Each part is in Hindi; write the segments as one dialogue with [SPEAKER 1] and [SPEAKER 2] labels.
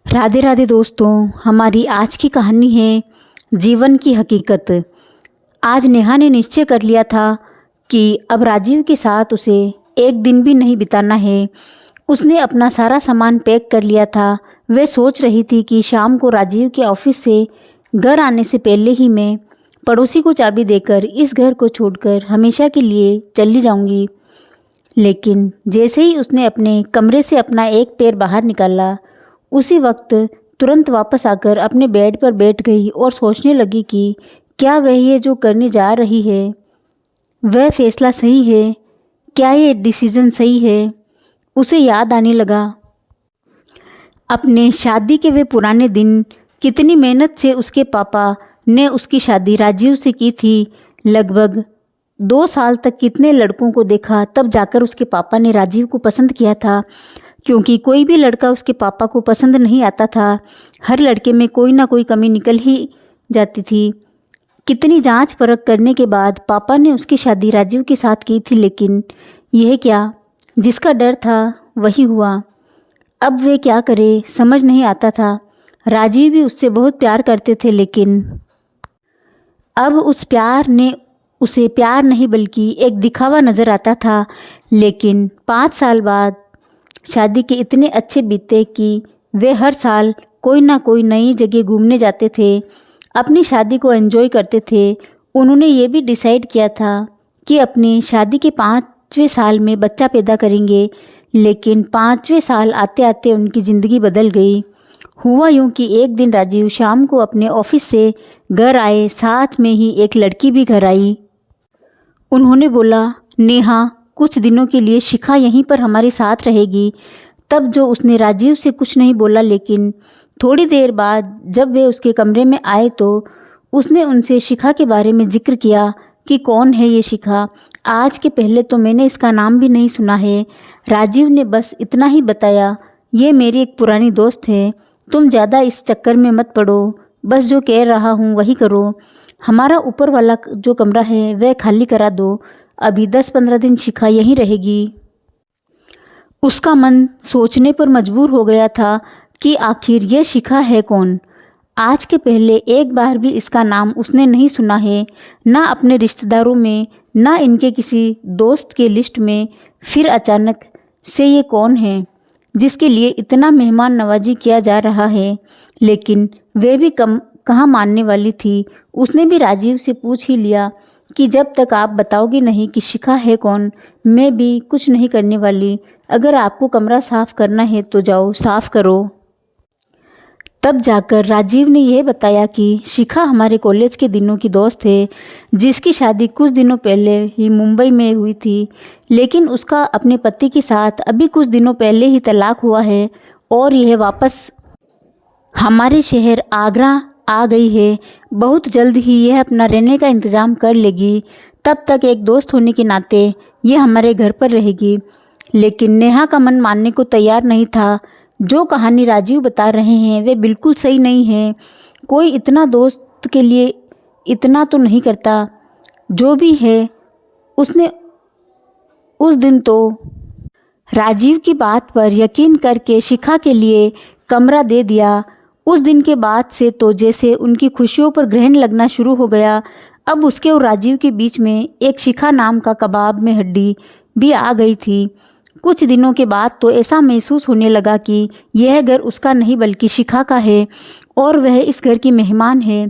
[SPEAKER 1] राधे राधे दोस्तों, हमारी आज की कहानी है जीवन की हकीकत। आज नेहा ने निश्चय कर लिया था कि अब राजीव के साथ उसे एक दिन भी नहीं बिताना है। उसने अपना सारा सामान पैक कर लिया था। वह सोच रही थी कि शाम को राजीव के ऑफिस से घर आने से पहले ही मैं पड़ोसी को चाबी देकर इस घर को छोड़कर हमेशा के लिए चली जाऊंगी। लेकिन जैसे ही उसने अपने कमरे से अपना एक पैर बाहर निकाला, उसी वक्त तुरंत वापस आकर अपने बेड पर बैठ गई और सोचने लगी कि क्या वह ये जो करने जा रही है वह फैसला सही है, क्या ये डिसीज़न सही है। उसे याद आने लगा अपने शादी के वे पुराने दिन, कितनी मेहनत से उसके पापा ने उसकी शादी राजीव से की थी। लगभग 2 साल तक कितने लड़कों को देखा, तब जाकर उसके पापा ने राजीव को पसंद किया था। क्योंकि कोई भी लड़का उसके पापा को पसंद नहीं आता था। हर लड़के में कोई ना कोई कमी निकल ही जाती थी। कितनी जांच परख करने के बाद पापा ने उसकी शादी राजीव के साथ की थी, लेकिन यह क्या, जिसका डर था वही हुआ। अब वे क्या करे समझ नहीं आता था। राजीव भी उससे बहुत प्यार करते थे, लेकिन अब उस प्यार ने उसे प्यार नहीं बल्कि एक दिखावा नज़र आता था। लेकिन 5 साल बाद शादी के इतने अच्छे बीते कि वे हर साल कोई ना कोई नई जगह घूमने जाते थे, अपनी शादी को एंजॉय करते थे। उन्होंने ये भी डिसाइड किया था कि अपनी शादी के 5वें साल में बच्चा पैदा करेंगे। लेकिन 5वें साल आते आते उनकी ज़िंदगी बदल गई। हुआ यूँ कि एक दिन राजीव शाम को अपने ऑफिस से घर आए, साथ में ही एक लड़की भी घर आई। उन्होंने बोला, नेहा, कुछ दिनों के लिए शिखा यहीं पर हमारे साथ रहेगी। तब जो उसने राजीव से कुछ नहीं बोला, लेकिन थोड़ी देर बाद जब वे उसके कमरे में आए तो उसने उनसे शिखा के बारे में जिक्र किया कि कौन है ये शिखा। आज के पहले तो मैंने इसका नाम भी नहीं सुना है। राजीव ने बस इतना ही बताया, ये मेरी एक पुरानी दोस्त है, तुम ज़्यादा इस चक्कर में मत पड़ो, बस जो कह रहा हूँ वही करो। हमारा ऊपर वाला जो कमरा है वह खाली करा दो, अभी 10-15 दिन शिखा यहीं रहेगी। उसका मन सोचने पर मजबूर हो गया था कि आखिर ये शिखा है कौन। आज के पहले एक बार भी इसका नाम उसने नहीं सुना है, ना अपने रिश्तेदारों में, ना इनके किसी दोस्त के लिस्ट में। फिर अचानक से ये कौन है जिसके लिए इतना मेहमान नवाजी किया जा रहा है। लेकिन वे भी कहाँ मानने वाली थी। उसने भी राजीव से पूछ ही लिया कि जब तक आप बताओगे नहीं कि शिखा है कौन, मैं भी कुछ नहीं करने वाली। अगर आपको कमरा साफ़ करना है तो जाओ साफ़ करो। तब जाकर राजीव ने यह बताया कि शिखा हमारे कॉलेज के दिनों की दोस्त है, जिसकी शादी कुछ दिनों पहले ही मुंबई में हुई थी। लेकिन उसका अपने पति के साथ अभी कुछ दिनों पहले ही तलाक हुआ है और यह वापस हमारे शहर आगरा आ गई है। बहुत जल्द ही यह अपना रहने का इंतज़ाम कर लेगी। तब तक एक दोस्त होने के नाते यह हमारे घर पर रहेगी। लेकिन नेहा का मन मानने को तैयार नहीं था। जो कहानी राजीव बता रहे हैं वे बिल्कुल सही नहीं है। कोई इतना दोस्त के लिए इतना तो नहीं करता। जो भी है, उसने उस दिन तो राजीव की बात पर यकीन करके शिखा के लिए कमरा दे दिया। उस दिन के बाद से तो जैसे उनकी खुशियों पर ग्रहण लगना शुरू हो गया। अब उसके और राजीव के बीच में एक शिखा नाम का कबाब में हड्डी भी आ गई थी। कुछ दिनों के बाद तो ऐसा महसूस होने लगा कि यह घर उसका नहीं बल्कि शिखा का है और वह इस घर की मेहमान है।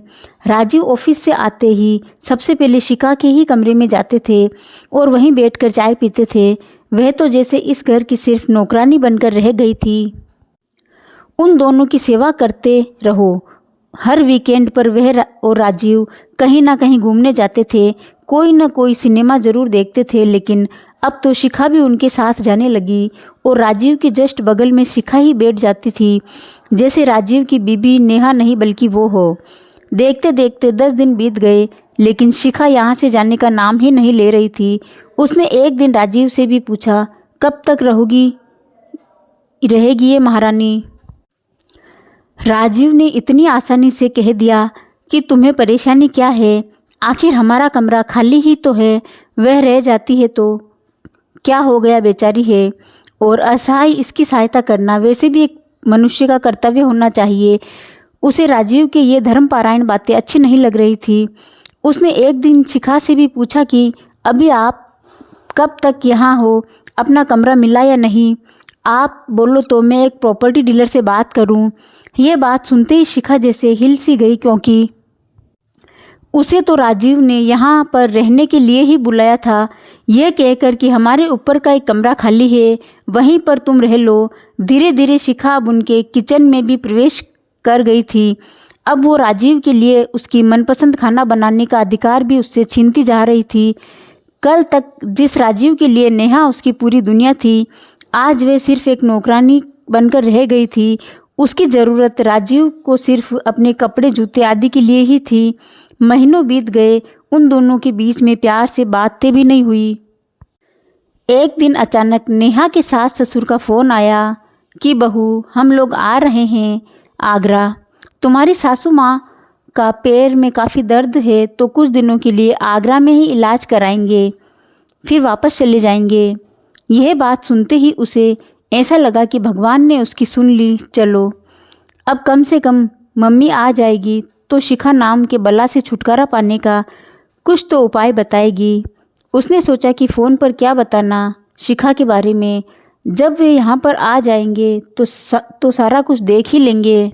[SPEAKER 1] राजीव ऑफिस से आते ही सबसे पहले शिखा के ही कमरे में जाते थे और वहीं बैठकर चाय पीते थे। वह तो जैसे इस घर की सिर्फ नौकरानी बनकर रह गई थी। उन दोनों की सेवा करते रहो। हर वीकेंड पर वह और राजीव कहीं ना कहीं घूमने जाते थे, कोई ना कोई सिनेमा ज़रूर देखते थे। लेकिन अब तो शिखा भी उनके साथ जाने लगी और राजीव के जस्ट बगल में शिखा ही बैठ जाती थी, जैसे राजीव की बीबी नेहा नहीं बल्कि वो हो। देखते देखते 10 दिन बीत गए, लेकिन शिखा यहाँ से जाने का नाम ही नहीं ले रही थी। उसने एक दिन राजीव से भी पूछा, कब तक रहेगी ये महारानी। राजीव ने इतनी आसानी से कह दिया कि तुम्हें परेशानी क्या है, आखिर हमारा कमरा खाली ही तो है, वह रह जाती है तो क्या हो गया, बेचारी है। और असहाय इसकी सहायता करना वैसे भी एक मनुष्य का कर्तव्य होना चाहिए। उसे राजीव के ये धर्मपरायण बातें अच्छी नहीं लग रही थी। उसने एक दिन शिखा से भी पूछा कि अभी आप कब तक यहाँ हो, अपना कमरा मिला या नहीं? आप बोलो तो मैं एक प्रॉपर्टी डीलर से बात करूँ। ये बात सुनते ही शिखा जैसे हिल सी गई, क्योंकि उसे तो राजीव ने यहाँ पर रहने के लिए ही बुलाया था, यह कहकर कि हमारे ऊपर का एक कमरा खाली है, वहीं पर तुम रह लो। धीरे धीरे शिखा अब उनके किचन में भी प्रवेश कर गई थी। अब वो राजीव के लिए उसकी मनपसंद खाना बनाने का अधिकार भी उससे छीनती जा रही थी। कल तक जिस राजीव के लिए नेहा उसकी पूरी दुनिया थी, आज वे सिर्फ एक नौकरानी बनकर रह गई थी। उसकी ज़रूरत राजीव को सिर्फ अपने कपड़े जूते आदि के लिए ही थी। महीनों बीत गए, उन दोनों के बीच में प्यार से बातें भी नहीं हुई। एक दिन अचानक नेहा के सास ससुर का फ़ोन आया कि बहू, हम लोग आ रहे हैं आगरा। तुम्हारी सासू माँ का पैर में काफ़ी दर्द है, तो कुछ दिनों के लिए आगरा में ही इलाज कराएंगे, फिर वापस चले जाएंगे। यह बात सुनते ही उसे ऐसा लगा कि भगवान ने उसकी सुन ली। चलो, अब कम से कम मम्मी आ जाएगी तो शिखा नाम के बला से छुटकारा पाने का कुछ तो उपाय बताएगी। उसने सोचा कि फ़ोन पर क्या बताना शिखा के बारे में। जब वे यहाँ पर आ जाएंगे तो सारा कुछ देख ही लेंगे।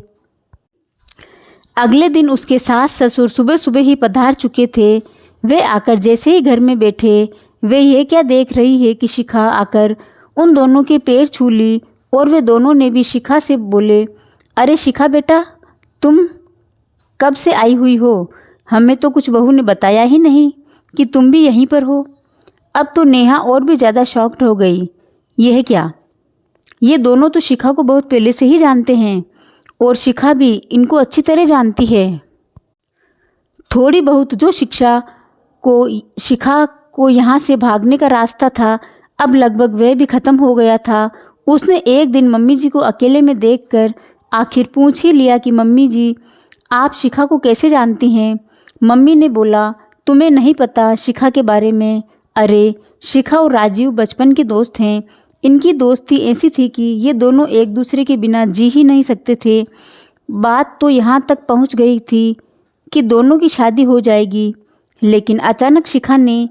[SPEAKER 1] अगले दिन उसके सास ससुर सुबह सुबह ही पधार चुके थे। वे आकर जैसे ही घर में बैठे, वे ये क्या देख रही है कि शिखा आकर उन दोनों के पैर छू ली और वे दोनों ने भी शिखा से बोले, अरे शिखा बेटा, तुम कब से आई हुई हो? हमें तो कुछ बहू ने बताया ही नहीं कि तुम भी यहीं पर हो। अब तो नेहा और भी ज़्यादा शॉक्ड हो गई। यह क्या? ये दोनों तो शिखा को बहुत पहले से ही जानते हैं और शिखा भी इनको अच्छी तरह जानती है। थोड़ी बहुत जो शिखा को यहाँ से भागने का रास्ता था, अब लगभग वह भी ख़त्म हो गया था। उसने एक दिन मम्मी जी को अकेले में देखकर आखिर पूछ ही लिया कि मम्मी जी, आप शिखा को कैसे जानती हैं? मम्मी ने बोला, तुम्हें नहीं पता शिखा के बारे में? अरे, शिखा और राजीव बचपन के दोस्त हैं। इनकी दोस्ती ऐसी थी कि ये दोनों एक दूसरे के बिना जी ही नहीं सकते थे। बात तो यहाँ तक पहुँच गई थी कि दोनों की शादी हो जाएगी, लेकिन अचानक शिखा ने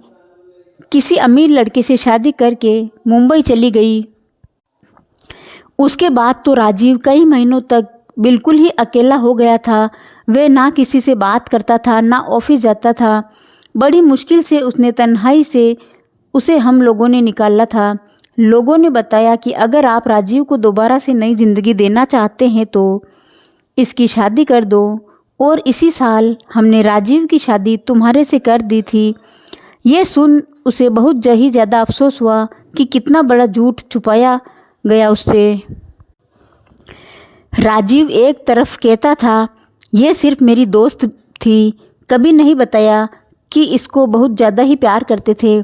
[SPEAKER 1] किसी अमीर लड़के से शादी करके मुंबई चली गई। उसके बाद तो राजीव कई महीनों तक बिल्कुल ही अकेला हो गया था। वह ना किसी से बात करता था, ना ऑफिस जाता था। बड़ी मुश्किल से उसने तन्हाई से उसे हम लोगों ने निकाला था। लोगों ने बताया कि अगर आप राजीव को दोबारा से नई ज़िंदगी देना चाहते हैं तो इसकी शादी कर दो, और इसी साल हमने राजीव की शादी तुम्हारे से कर दी थी। यह सुन उसे बहुत ही ज़्यादा अफसोस हुआ कि कितना बड़ा झूठ छुपाया गया उससे। राजीव एक तरफ कहता था, यह सिर्फ मेरी दोस्त थी, कभी नहीं बताया कि इसको बहुत ज़्यादा ही प्यार करते थे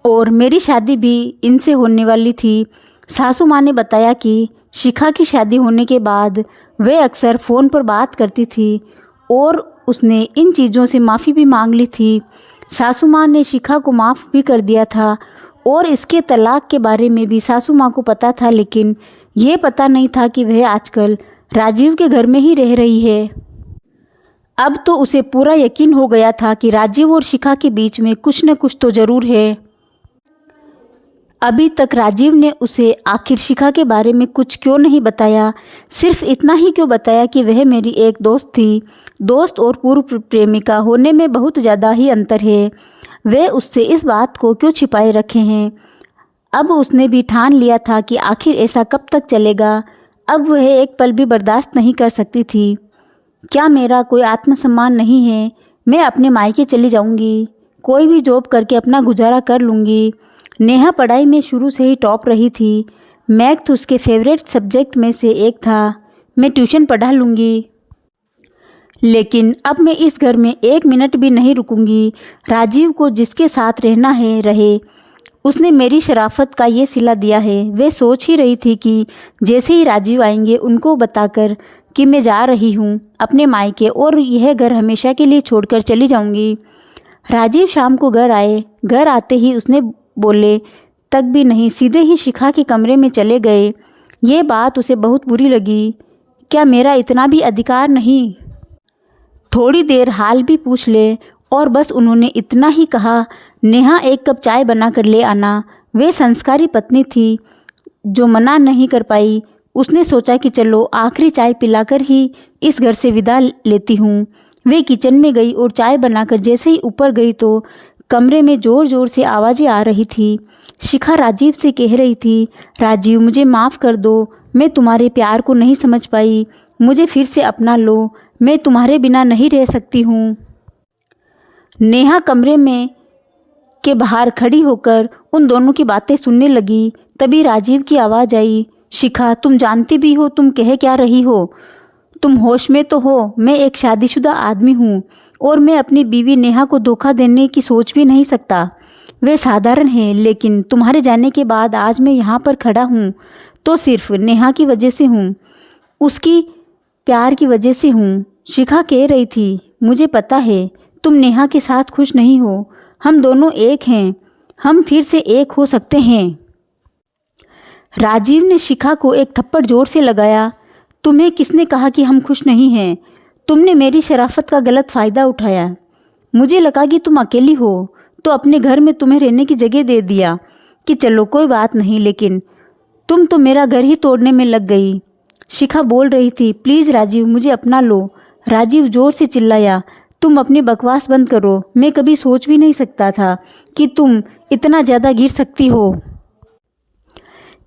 [SPEAKER 1] और मेरी शादी भी इनसे होने वाली थी। सासू माँ ने बताया कि शिखा की शादी होने के बाद वे अक्सर फ़ोन पर बात करती थी और उसने इन चीज़ों से माफ़ी भी मांग ली थी। सासू माँ ने शिखा को माफ़ भी कर दिया था और इसके तलाक के बारे में भी सासू माँ को पता था, लेकिन यह पता नहीं था कि वह आजकल राजीव के घर में ही रह रही है। अब तो उसे पूरा यकीन हो गया था कि राजीव और शिखा के बीच में कुछ न कुछ तो ज़रूर है। अभी तक राजीव ने उसे आखिर शिखा के बारे में कुछ क्यों नहीं बताया? सिर्फ इतना ही क्यों बताया कि वह मेरी एक दोस्त थी। दोस्त और पूर्व प्रेमिका होने में बहुत ज़्यादा ही अंतर है। वे उससे इस बात को क्यों छिपाए रखे हैं? अब उसने भी ठान लिया था कि आखिर ऐसा कब तक चलेगा। अब वह एक पल भी बर्दाश्त नहीं कर सकती थी। क्या मेरा कोई आत्मसम्मान नहीं है? मैं अपने मायके चली जाऊंगी, कोई भी जॉब करके अपना गुजारा कर लूँगी। नेहा पढ़ाई में शुरू से ही टॉप रही थी। मैथ उसके फेवरेट सब्जेक्ट में से एक था। मैं ट्यूशन पढ़ा लूँगी, लेकिन अब मैं इस घर में एक मिनट भी नहीं रुकूंगी। राजीव को जिसके साथ रहना है रहे, उसने मेरी शराफत का ये सिला दिया है। वे सोच ही रही थी कि जैसे ही राजीव आएंगे उनको बताकर कि मैं जा रही हूँ अपने मायके और यह घर हमेशा के लिए छोड़कर चली जाऊँगी। राजीव शाम को घर आए। घर आते ही उसने बोले तक भी नहीं, सीधे ही शिखा के कमरे में चले गए। ये बात उसे बहुत बुरी लगी। क्या मेरा इतना भी अधिकार नहीं? थोड़ी देर हाल भी पूछ ले, और बस उन्होंने इतना ही कहा। नेहा, एक कप चाय बना कर ले आना। वे संस्कारी पत्नी थी जो मना नहीं कर पाई। उसने सोचा कि चलो आखिरी चाय पिलाकर ही इस घर से विदा लेती हूँ। वे किचन में गई और चाय बनाकर जैसे ही ऊपर गई तो कमरे में ज़ोर ज़ोर से आवाज़ें आ रही थी। शिखा राजीव से कह रही थी, राजीव मुझे माफ़ कर दो, मैं तुम्हारे प्यार को नहीं समझ पाई, मुझे फिर से अपना लो, मैं तुम्हारे बिना नहीं रह सकती हूँ। नेहा कमरे में के बाहर खड़ी होकर उन दोनों की बातें सुनने लगी। तभी राजीव की आवाज़ आई, शिखा, तुम जानती भी हो तुम कह क्या रही हो? तुम होश में तो हो? मैं एक शादीशुदा आदमी हूँ और मैं अपनी बीवी नेहा को धोखा देने की सोच भी नहीं सकता। वे साधारण है, लेकिन तुम्हारे जाने के बाद आज मैं यहाँ पर खड़ा हूँ तो सिर्फ नेहा की वजह से हूँ, उसकी प्यार की वजह से हूँ। शिखा कह रही थी, मुझे पता है तुम नेहा के साथ खुश नहीं हो, हम दोनों एक हैं, हम फिर से एक हो सकते हैं। राजीव ने शिखा को एक थप्पड़ जोर से लगाया। तुम्हें किसने कहा कि हम खुश नहीं हैं? तुमने मेरी शराफत का गलत फ़ायदा उठाया। मुझे लगा कि तुम अकेली हो तो अपने घर में तुम्हें रहने की जगह दे दिया कि चलो कोई बात नहीं, लेकिन तुम तो मेरा घर ही तोड़ने में लग गई। शिखा बोल रही थी, प्लीज़ राजीव मुझे अपना लो। राजीव ज़ोर से चिल्लाया, तुम अपनी बकवास बंद करो, मैं कभी सोच भी नहीं सकता था कि तुम इतना ज़्यादा गिर सकती हो।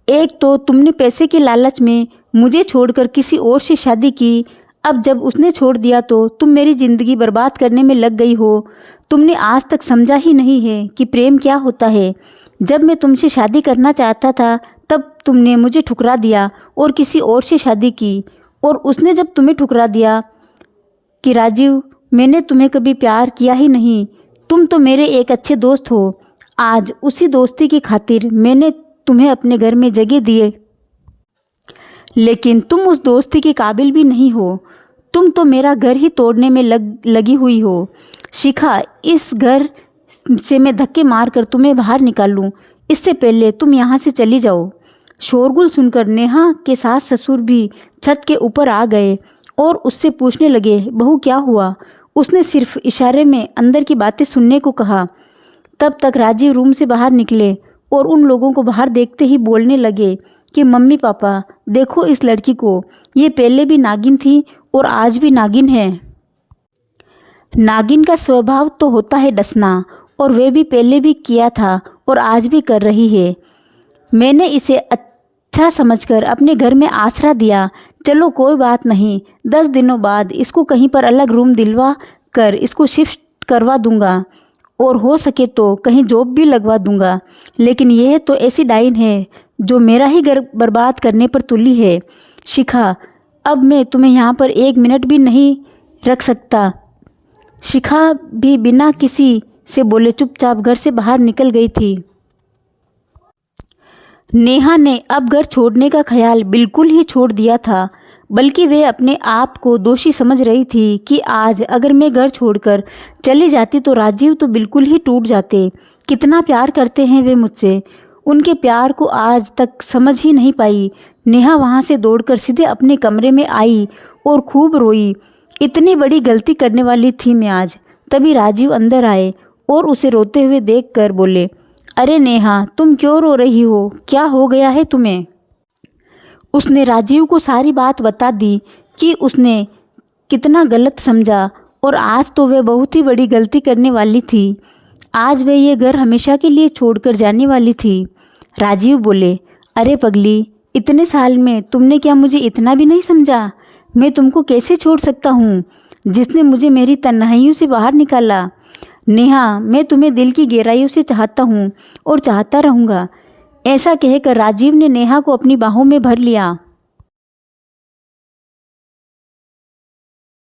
[SPEAKER 1] एक तो तुमने पैसे के लालच में मुझे छोड़कर किसी और से शादी की, अब जब उसने छोड़ दिया तो तुम मेरी ज़िंदगी बर्बाद करने में लग गई हो। तुमने आज तक समझा ही नहीं है कि प्रेम क्या होता है। जब मैं तुमसे शादी करना चाहता था तब तुमने मुझे ठुकरा दिया और किसी और से शादी की, और उसने जब तुम्हें ठुकरा दिया कि राजीव मैंने तुम्हें कभी प्यार किया ही नहीं, तुम तो मेरे एक अच्छे दोस्त हो। आज उसी दोस्ती की खातिर मैंने तुम्हें अपने घर में जगह दिए, लेकिन तुम उस दोस्ती के काबिल भी नहीं हो। तुम तो मेरा घर ही तोड़ने में लगी हुई हो। शिखा, इस घर से मैं धक्के मारकर तुम्हें बाहर निकालूं, इससे पहले तुम यहाँ से चली जाओ। शोरगुल सुनकर नेहा के सास ससुर भी छत के ऊपर आ गए और उससे पूछने लगे, बहू क्या हुआ? उसने सिर्फ इशारे में अंदर की बातें सुनने को कहा। तब तक राजीव रूम से बाहर निकले और उन लोगों को बाहर देखते ही बोलने लगे कि मम्मी पापा देखो इस लड़की को, ये पहले भी नागिन थी और आज भी नागिन है। नागिन का स्वभाव तो होता है डसना, और वे भी पहले भी किया था और आज भी कर रही है। मैंने इसे अच्छा समझकर अपने घर में आसरा दिया। चलो कोई बात नहीं, 10 दिनों बाद इसको कहीं पर अलग रूम दिलवा कर इसको शिफ्ट करवा दूंगा और हो सके तो कहीं जॉब भी लगवा दूंगा, लेकिन यह तो ऐसी डाइन है जो मेरा ही घर बर्बाद करने पर तुली है। शिखा, अब मैं तुम्हें यहाँ पर 1 मिनट भी नहीं रख सकता। शिखा भी बिना किसी से बोले चुपचाप घर से बाहर निकल गई थी। नेहा ने अब घर छोड़ने का ख्याल बिल्कुल ही छोड़ दिया था, बल्कि वे अपने आप को दोषी समझ रही थी कि आज अगर मैं घर छोड़कर चली जाती तो राजीव तो बिल्कुल ही टूट जाते। कितना प्यार करते हैं वे मुझसे, उनके प्यार को आज तक समझ ही नहीं पाई। नेहा वहाँ से दौड़कर सीधे अपने कमरे में आई और खूब रोई। इतनी बड़ी गलती करने वाली थी मैं आज। तभी राजीव अंदर आए और उसे रोते हुए देखकर बोले, अरे नेहा, तुम क्यों रो रही हो? क्या हो गया है तुम्हें? उसने राजीव को सारी बात बता दी कि उसने कितना गलत समझा और आज तो वह बहुत ही बड़ी गलती करने वाली थी। आज वह ये घर हमेशा के लिए छोड़कर जाने वाली थी। राजीव बोले, अरे पगली, इतने साल में तुमने क्या मुझे इतना भी नहीं समझा? मैं तुमको कैसे छोड़ सकता हूँ जिसने मुझे मेरी तन्हाइयों से बाहर निकाला? नेहा, मैं तुम्हें दिल की गहराइयों से चाहता हूँ और चाहता रहूँगा। ऐसा कहकर राजीव ने नेहा को अपनी बाहों में भर लिया।